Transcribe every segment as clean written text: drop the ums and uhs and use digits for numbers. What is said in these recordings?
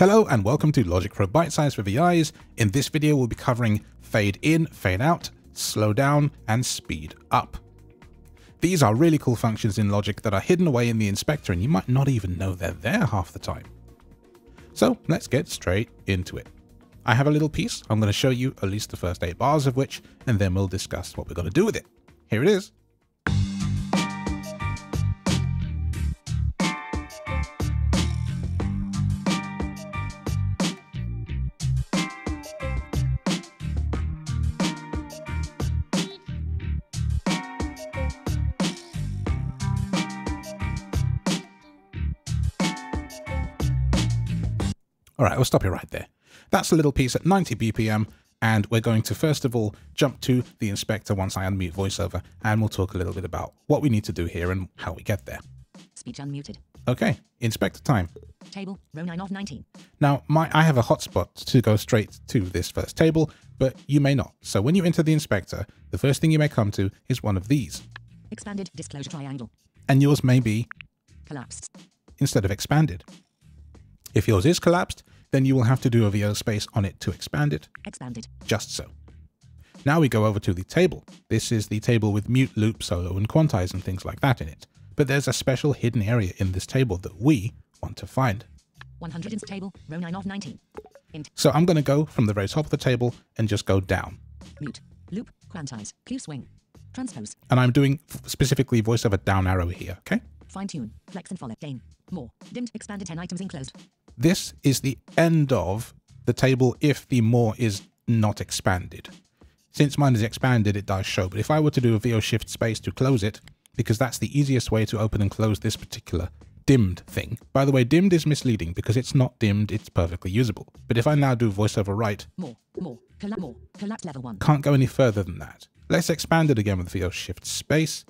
Hello and welcome to Logic for Bite Size for VIs. In this video we'll be covering fade in, fade out, slow down and speed up. These are really cool functions in Logic that are hidden away in the inspector and you might not even know they're there half the time. So let's get straight into it. I have a little piece, I'm going to show you at least the first 8 bars of which, and then we'll discuss what we're going to do with it. Here it is. All right, we'll stop it right there. That's a little piece at 90 BPM, and we're going to first of all jump to the inspector once I unmute VoiceOver, and we'll talk a little bit about what we need to do here and how we get there. Speech unmuted. Okay, inspector time. Table, row 9 of 19. Now, I have a hotspot to go straight to this first table, but you may not. So when you enter the inspector, the first thing you may come to is one of these. Expanded disclosure triangle. And yours may be Collapsed. instead of expanded. If yours is collapsed, then you will have to do a VO space on it to expand it. Expanded. Just so. Now we go over to the table. This is the table with mute, loop, solo, and quantize and things like that in it. But there's a special hidden area in this table that we want to find. 100 ins table, row 9 of 19. Int. So I'm going to go from the very top of the table and just go down. Mute. Loop. Quantize. Q swing. Transpose. And I'm doing specifically VoiceOver down arrow here, okay? Fine tune. Flex and follow. Gain. More. Dimmed. Expanded 10 items enclosed. This is the end of the table if the more is not expanded. Since mine is expanded, it does show, but if I were to do a VO shift space to close it, because that's the easiest way to open and close this particular dimmed thing. By the way, dimmed is misleading because it's not dimmed, it's perfectly usable. But if I now do VoiceOver right, more, collapse level 1. Can't go any further than that. Let's expand it again with VO shift space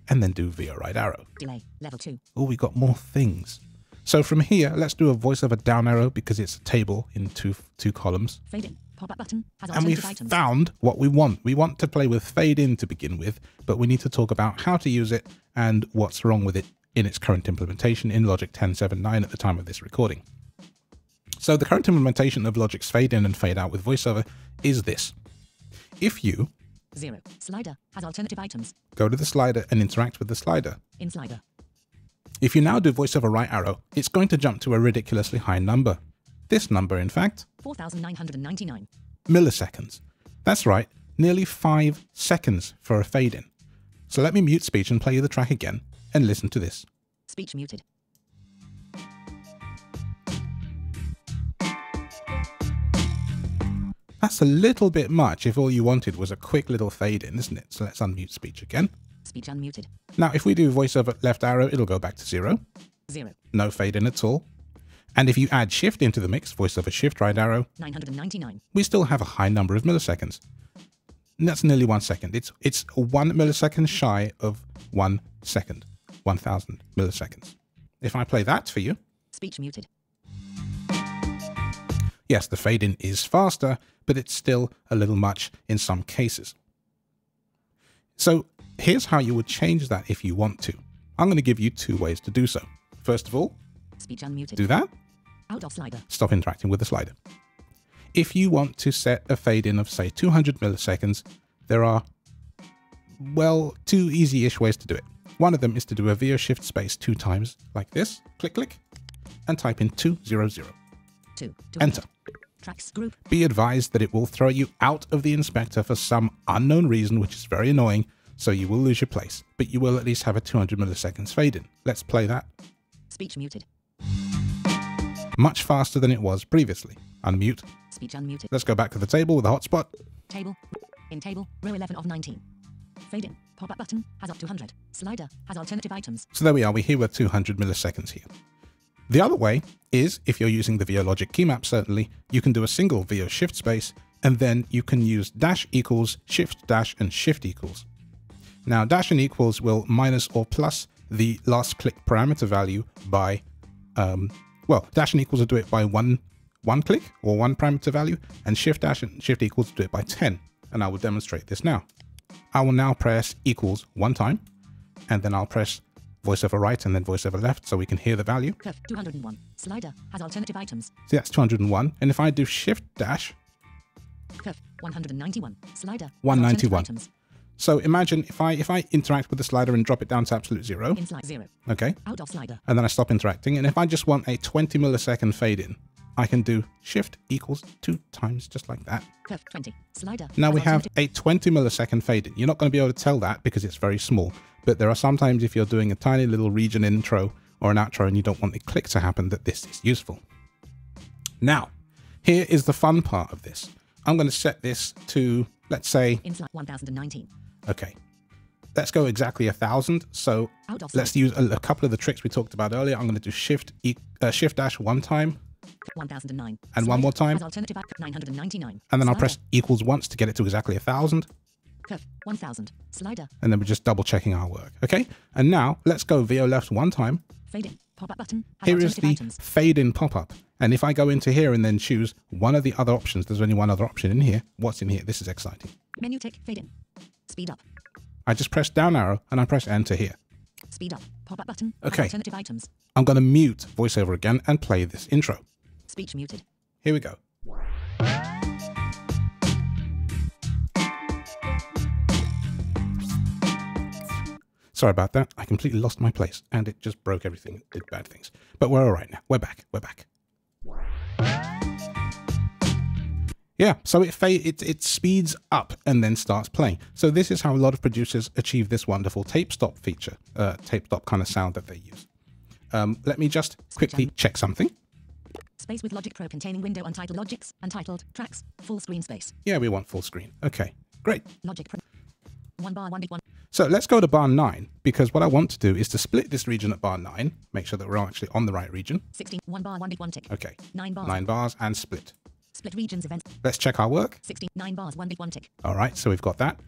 and then do VO right arrow. Delay, level 2. Oh, we got more things. So from here, let's do a VoiceOver down arrow because it's a table in two columns. Fade in. Pop-up button has And we've found what we want. We want to play with fade in to begin with, but we need to talk about how to use it and what's wrong with it in its current implementation in Logic 10.7.9 at the time of this recording. So the current implementation of Logic's fade in and fade out with VoiceOver is this. If you 0 slider has alternative items. Go to the slider and interact with the slider. In slider. If you now do VoiceOver right arrow, it's going to jump to a ridiculously high number. This number, in fact, 4,999 milliseconds. That's right, nearly 5 seconds for a fade in. So let me mute speech and play you the track again and listen to this. Speech muted. That's a little bit much if all you wanted was a quick little fade in, isn't it? So let's unmute speech again. Speech unmuted. Now, if we do VoiceOver left arrow, it'll go back to 0. 0. No fade in at all. And if you add shift into the mix, VoiceOver shift right arrow, 999. We still have a high number of milliseconds. And that's nearly 1 second. It's 1 millisecond shy of 1 second. 1000 milliseconds. If I play that for you. Speech muted. Yes, the fade in is faster, but it's still a little much in some cases. So here's how you would change that if you want to. I'm going to give you 2 ways to do so. First of all, speech unmuted. Do that. Out of slider. Stop interacting with the slider. If you want to set a fade in of say 200 milliseconds, there are, well, 2 easy-ish ways to do it. One of them is to do a VO shift space 2 times like this, click, click, and type in 200. 2. Enter. Tracks group. Be advised that it will throw you out of the inspector for some unknown reason, which is very annoying, so you will lose your place, but you will at least have a 200 milliseconds fade in. Let's play that. Speech muted. Much faster than it was previously. Unmute. Speech unmuted. Let's go back to the table with a hotspot. Table. In table, row 11 of 19. Fade in. Pop-up button has up to 100. Slider has alternative items. So there we are. We're here with 200 milliseconds here. The other way is, if you're using the VO Logic key map, certainly, you can do a single VO shift space, and then you can use dash equals, shift dash, and shift equals. Now, dash and equals will minus or plus the last click parameter value by, well, dash and equals will do it by one click or 1 parameter value, and shift dash and shift equals will do it by 10. And I will demonstrate this now. I will now press equals 1 time, and then I'll press VoiceOver right and then VoiceOver left so we can hear the value. Curve 201. Slider has alternative items. See, that's 201. And if I do Shift Dash, Curve 191. Slider has 191. alternative items. So imagine if I interact with the slider and drop it down to absolute 0. In slide 0. Okay. Out of slider. And then I stop interacting. And if I just want a 20 millisecond fade in, I can do Shift equals 2 times just like that. Curve 20. Slider. Now has we have alternative- a 20 millisecond fade in. You're not going to be able to tell that because it's very small. But there are sometimes if you're doing a tiny little region intro or an outro and you don't want the click to happen, that this is useful. Now, here is the fun part of this. I'm going to set this to, let's say, in slide 1019. okay, let's go exactly 1,000. So Out of let's use a couple of the tricks we talked about earlier. I'm going to do Shift Dash one time 1009. and one more time. Has alternative 999. And then I'll Slider. press equals once to get it to exactly 1,000. Curve 1000. Slider. And then we're just double checking our work. Okay. And now let's go VO left one time. Fade in. Pop-up button. Has Here is alternative the items. fade in pop-up. And if I go into here and then choose one of the other options, there's only one other option in here. What's in here? This is exciting. Menu tick. Fade in. Speed up. I just press down arrow and I press enter here. Speed up. Pop-up button. Has Okay. alternative items. I'm going to mute VoiceOver again and play this intro. Speech muted. Here we go. Sorry about that. I completely lost my place and it just broke everything. It did bad things. But we're all right now. We're back. We're back. Yeah, so it speeds up and then starts playing. So this is how a lot of producers achieve this wonderful tape stop feature, tape stop kind of sound that they use. Let me just quickly check something. Space with Logic Pro containing window untitled logics, untitled tracks, full screen space. Yeah, we want full screen. Okay, great. Logic Pro. 1 bar 1 bit 1. So let's go to bar 9, because what I want to do is to split this region at bar 9, make sure that we're actually on the right region. 16. 1 bar 1 bit 1 tick. Okay, 9 bars. 9 bars and split. Split regions events. Let's check our work. 16. 9 bars 1 bit 1 tick. All right, so we've got that.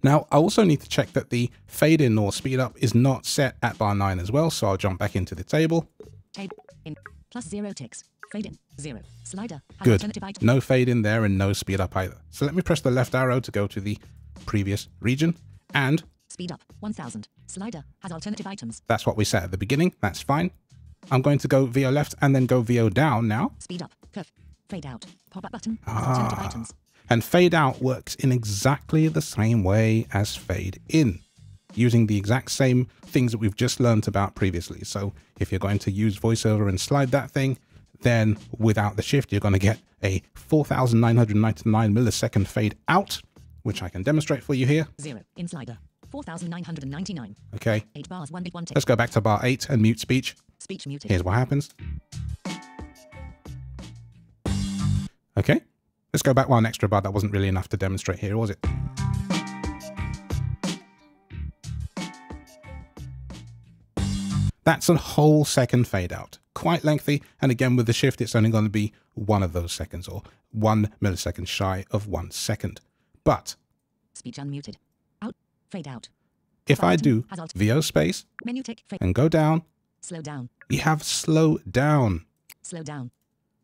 Now, I also need to check that the fade in or speed up is not set at bar 9 as well, so I'll jump back into the table. Table. In. Plus 0 ticks. Fade in. 0. Slider. Has Good. alternative item. No fade in there and no speed up either. So let me press the left arrow to go to the previous region, and Speed up. 1000. Slider. Has alternative items. that's what we set at the beginning. That's fine. I'm going to go VO left and then go VO down now. Speed up. Curve. Fade out. Pop-up button. Has alternative items. And fade out works in exactly the same way as fade in, using the exact same things that we've just learned about previously. So if you're going to use VoiceOver and slide that thing, then without the shift, you're going to get a 4,999 millisecond fade out, which I can demonstrate for you here. 0. In slider. 4,999. Okay, 8 bars 1 bit 1 tick. let's go back to bar 8 and mute speech. Speech muted. Here's what happens. Okay, let's go back one extra bar. That wasn't really enough to demonstrate here, was it? That's a whole second fade out. Quite lengthy, and again with the shift it's only going to be one of those seconds, or 1 millisecond shy of 1 second. But Speech unmuted. Out. Fade out. if I Button do has alt- VO space Menu tick. Fade. and go down, Slow down. we have slow down. Slow down.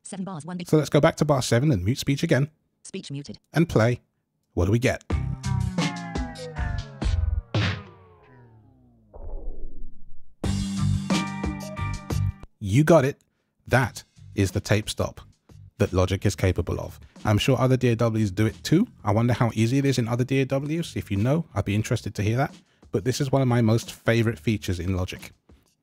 7 bars 1 bit. So let's go back to bar 7 and mute speech again Speech muted. and play. What do we get? You got it. That is the tape stop that Logic is capable of. I'm sure other DAWs do it too. I wonder how easy it is in other DAWs. If you know, I'd be interested to hear that. But this is one of my most favorite features in Logic.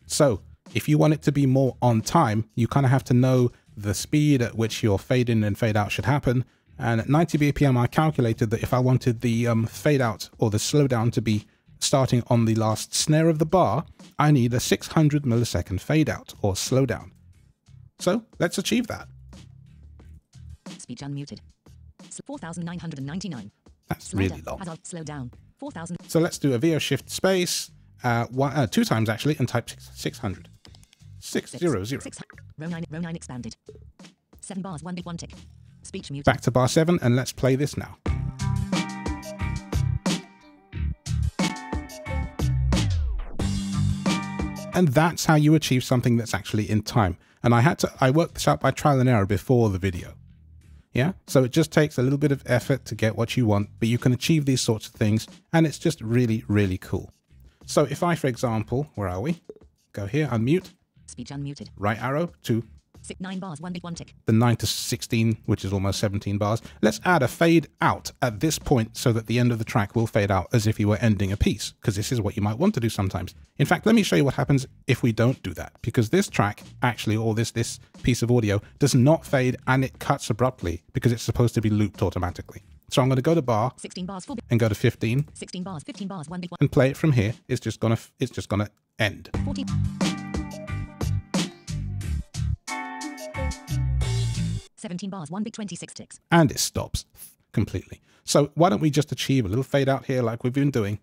So if you want it to be more on time, you kind of have to know the speed at which your fade in and fade out should happen. And at 90 BPM, I calculated that if I wanted the fade out or the slowdown to be starting on the last snare of the bar, I need a 600 millisecond fade out or slowdown. So let's achieve that. Speech unmuted. 4,999. That's Slider. really long. Has alt. Slow down. 4,000. So let's do a VO shift space, 2 times actually, and type 600. 600. 6. Row 9 expanded. 7 bars 1 bit 1 tick. Speech muted. Back to bar 7 and let's play this now. And that's how you achieve something that's actually in time. And I worked this out by trial and error before the video. Yeah, so it just takes a little bit of effort to get what you want, but you can achieve these sorts of things, and it's just really, really cool. So if I, for example, where are we? Go here, unmute, Speech unmuted. right arrow to 9 bars, 1 bit, 1 tick. the 9 to 16, which is almost 17 bars. Let's add a fade out at this point so that the end of the track will fade out as if you were ending a piece, because this is what you might want to do sometimes. In fact, let me show you what happens if we don't do that, because this track actually, or this piece of audio, does not fade and it cuts abruptly because it's supposed to be looped automatically. So I'm going to go to bar 16 bars, 4 bit. and go to 15 16 bars, 15 bars, 1 bit, 1. and play it from here. It's just gonna end. 14. 17 bars, 1 bit, 26 ticks. And it stops completely. So why don't we just achieve a little fade out here like we've been doing?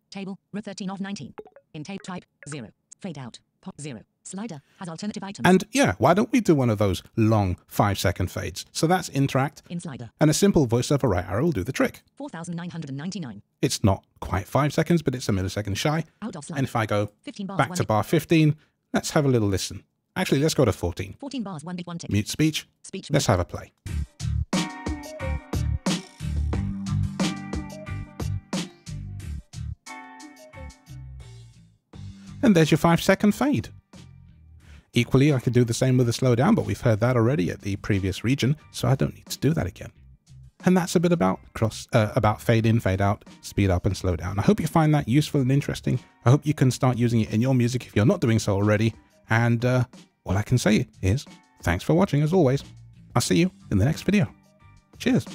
Table, row 13 of 19. In tape type, 0. Fade out, pop 0. Slider has alternative items. And yeah, why don't we do one of those long 5-second fades? So that's interact. In slider. And a simple voiceover right arrow will do the trick. 4,999. It's not quite 5 seconds, but it's a millisecond shy. Out of slider. And if I go 15 bars, back 1 to bit. bar 15, let's have a little listen. Actually, let's go to 14. 14 bars, 1 bit, 1 tick. Mute speech. Speech Let's have a play. And there's your 5-second fade. Equally, I could do the same with a slowdown, but we've heard that already at the previous region, so I don't need to do that again. And that's a bit about fade in, fade out, speed up and slow down. I hope you find that useful and interesting. I hope you can start using it in your music if you're not doing so already. And all I can say is thanks for watching as always. I'll see you in the next video. Cheers.